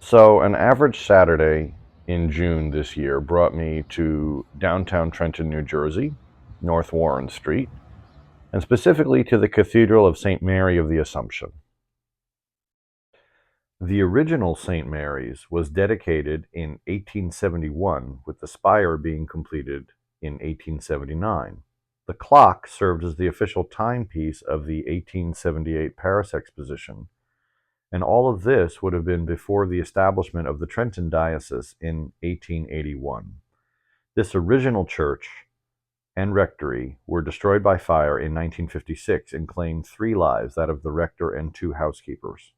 So an average Saturday in June this year brought me to downtown Trenton, New Jersey, North Warren Street, and specifically to the Cathedral of St. Mary of the Assumption. The original St. Mary's was dedicated in 1871, with the spire being completed in 1879. The clock served as the official timepiece of the 1878 Paris Exposition, and all of this would have been before the establishment of the Trenton Diocese in 1881. This original church and rectory were destroyed by fire in 1956 and claimed 3 lives, that of the rector and 2 housekeepers.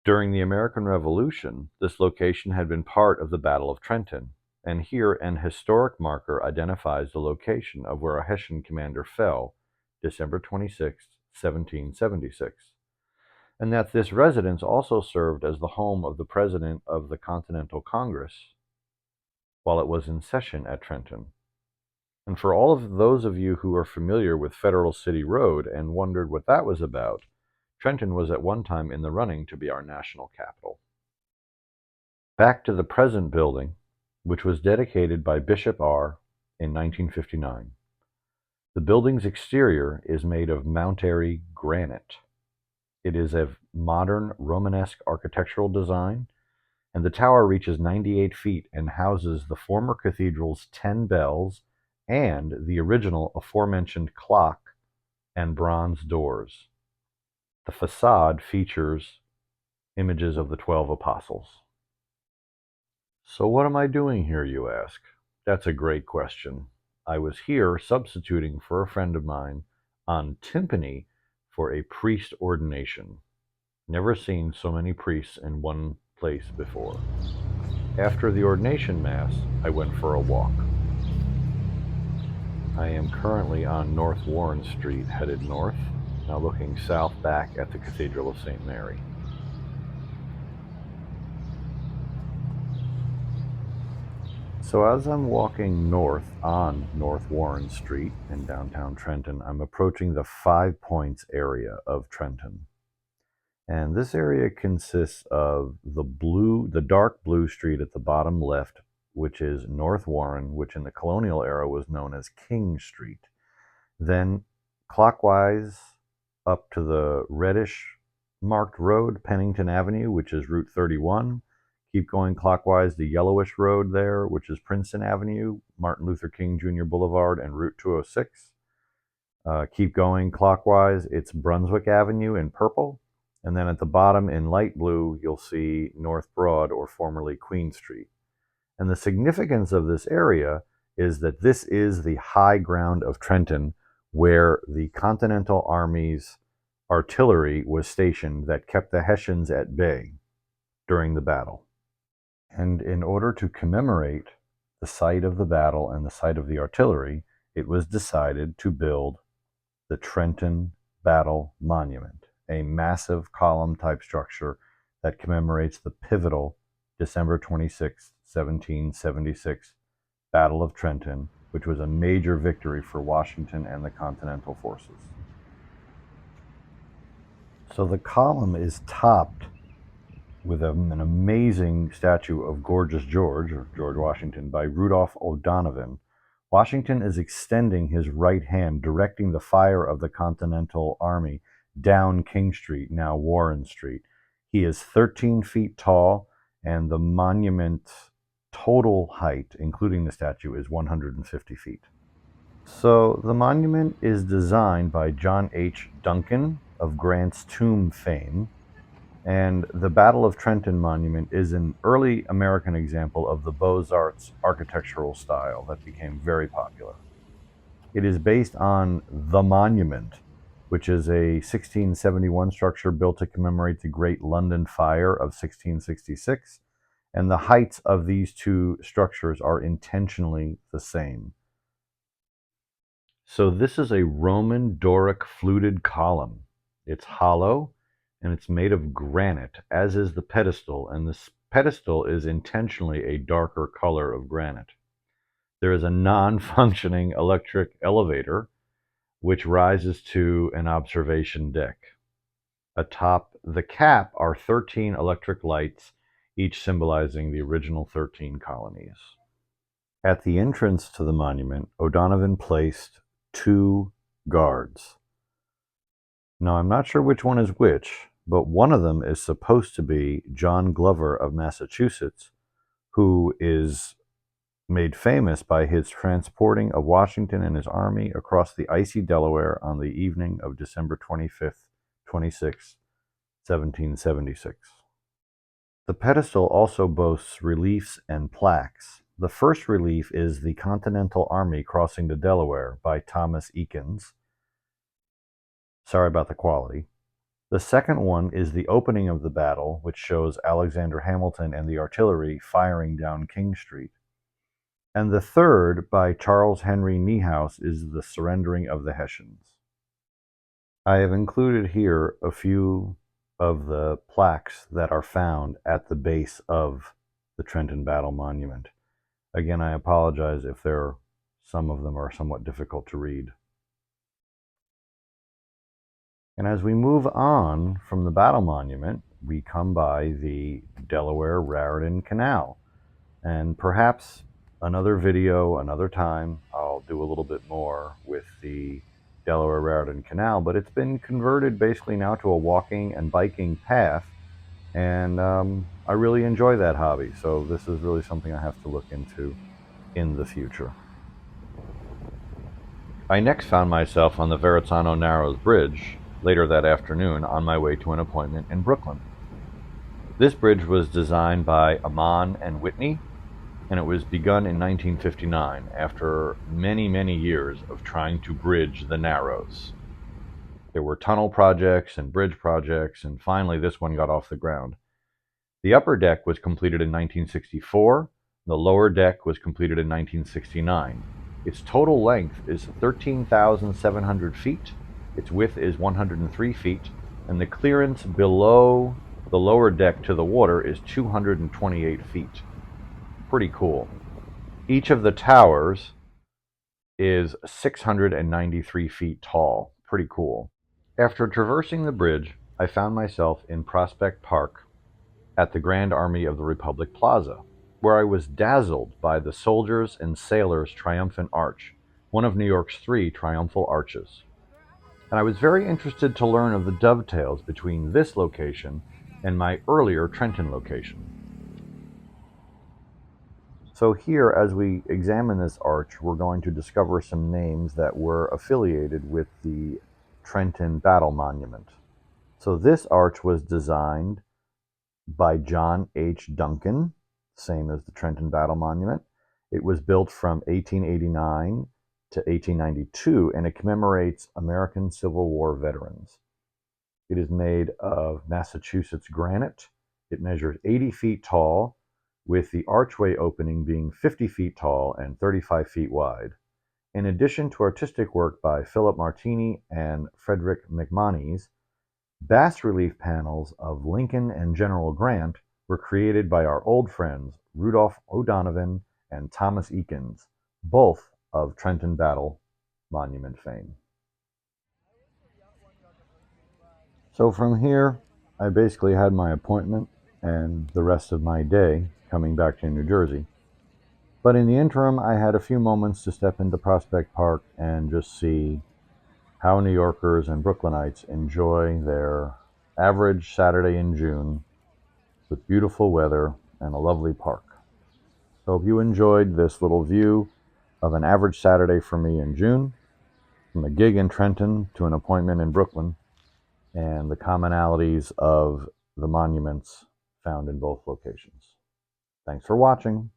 During the American Revolution, this location had been part of the Battle of Trenton, and here an historic marker identifies the location of where a Hessian commander fell, December 26, 1776, and that this residence also served as the home of the President of the Continental Congress while it was in session at Trenton. And for all of those of you who are familiar with Federal City Road and wondered what that was about, Trenton was at one time in the running to be our national capital. Back to the present building, which was dedicated by Bishop R. in 1959. The building's exterior is made of Mount Airy granite. It is of modern Romanesque architectural design, and the tower reaches 98 feet and houses the former cathedral's 10 bells and the original aforementioned clock and bronze doors. The facade features images of the 12 apostles. So what am I doing here, you ask? That's a great question. I was here substituting for a friend of mine on timpani for a priest ordination. Never seen so many priests in one place before. After the ordination mass, I went for a walk. I am currently on North Warren Street, headed north, now looking south back at the Cathedral of St. Mary. So as I'm walking north on North Warren Street in downtown Trenton, I'm approaching the 5 Points area of Trenton. And this area consists of the dark blue street at the bottom left, which is North Warren, which in the colonial era was known as King Street. Then clockwise up to the reddish marked road, Pennington Avenue, which is Route 31. Keep going clockwise, the yellowish road there, which is Princeton Avenue, Martin Luther King Jr. Boulevard, and Route 206. Keep going clockwise, it's Brunswick Avenue in purple. And then at the bottom in light blue, you'll see North Broad, or formerly Queen Street. And the significance of this area is that this is the high ground of Trenton, where the Continental Army's artillery was stationed that kept the Hessians at bay during the battle. And in order to commemorate the site of the battle and the site of the artillery, it was decided to build the Trenton Battle Monument, a massive column-type structure that commemorates the pivotal December 26, 1776 Battle of Trenton, which was a major victory for Washington and the Continental forces. So the column is topped with an amazing statue of Gorgeous George, or George Washington, by Rudolf O'Donovan. Washington is extending his right hand, directing the fire of the Continental Army down King Street, now Warren Street. He is 13 feet tall, and the monument's total height, including the statue, is 150 feet. So the monument is designed by John H. Duncan of Grant's Tomb fame, and the Battle of Trenton Monument is an early American example of the Beaux-Arts architectural style that became very popular. It is based on the monument, which is a 1671 structure built to commemorate the Great London Fire of 1666, and the heights of these two structures are intentionally the same. So this is a Roman Doric fluted column. It's hollow, and it's made of granite, as is the pedestal, and this pedestal is intentionally a darker color of granite. There is a non-functioning electric elevator which rises to an observation deck. Atop the cap are 13 electric lights each symbolizing the original 13 colonies. At the entrance to the monument, O'Donovan placed 2 guards. Now, I'm not sure which one is which, but one of them is supposed to be John Glover of Massachusetts, who is made famous by his transporting of Washington and his army across the icy Delaware on the evening of December 25th, 26th, 1776. The pedestal also boasts reliefs and plaques. The first relief is the Continental Army Crossing the Delaware by Thomas Eakins. Sorry about the quality. The second one is the opening of the battle, which shows Alexander Hamilton and the artillery firing down King Street. And the third, by Charles Henry Niehaus, is the surrendering of the Hessians. I have included here a few of the plaques that are found at the base of the Trenton Battle Monument. Again, I apologize if some of them are somewhat difficult to read. And as we move on from the Battle Monument, we come by the Delaware-Raritan Canal. And perhaps another video, another time, I'll do a little bit more with the Delaware-Raritan Canal, but it's been converted basically now to a walking and biking path, and I really enjoy that hobby, so this is really something I have to look into in the future. I next found myself on the Verrazzano-Narrows bridge later that afternoon on my way to an appointment in Brooklyn. This bridge was designed by Amon and Whitney, and it was begun in 1959 after many, many years of trying to bridge the Narrows. There were tunnel projects and bridge projects, and finally this one got off the ground. The upper deck was completed in 1964, the lower deck was completed in 1969. Its total length is 13,700 feet, its width is 103 feet, and the clearance below the lower deck to the water is 228 feet. Pretty cool. Each of the towers is 693 feet tall. Pretty cool. After traversing the bridge, I found myself in Prospect Park at the Grand Army of the Republic Plaza, where I was dazzled by the Soldiers and Sailors Triumphant Arch, one of New York's 3 triumphal arches. And I was very interested to learn of the dovetails between this location and my earlier Trenton location. So here, as we examine this arch, we're going to discover some names that were affiliated with the Trenton Battle Monument. So this arch was designed by John H. Duncan, same as the Trenton Battle Monument. It was built from 1889 to 1892, and it commemorates American Civil War veterans. It is made of Massachusetts granite. It measures 80 feet tall, with the archway opening being 50 feet tall and 35 feet wide. In addition to artistic work by Philip Martini and Frederick McMonnies, bas-relief panels of Lincoln and General Grant were created by our old friends Rudolf O'Donovan and Thomas Eakins, both of Trenton Battle Monument fame. So from here, I basically had my appointment and the rest of my day coming back to New Jersey. But in the interim, I had a few moments to step into Prospect Park and just see how New Yorkers and Brooklynites enjoy their average Saturday in June with beautiful weather and a lovely park. So if you enjoyed this little view of an average Saturday for me in June, from a gig in Trenton to an appointment in Brooklyn, and the commonalities of the monuments found in both locations. Thanks for watching.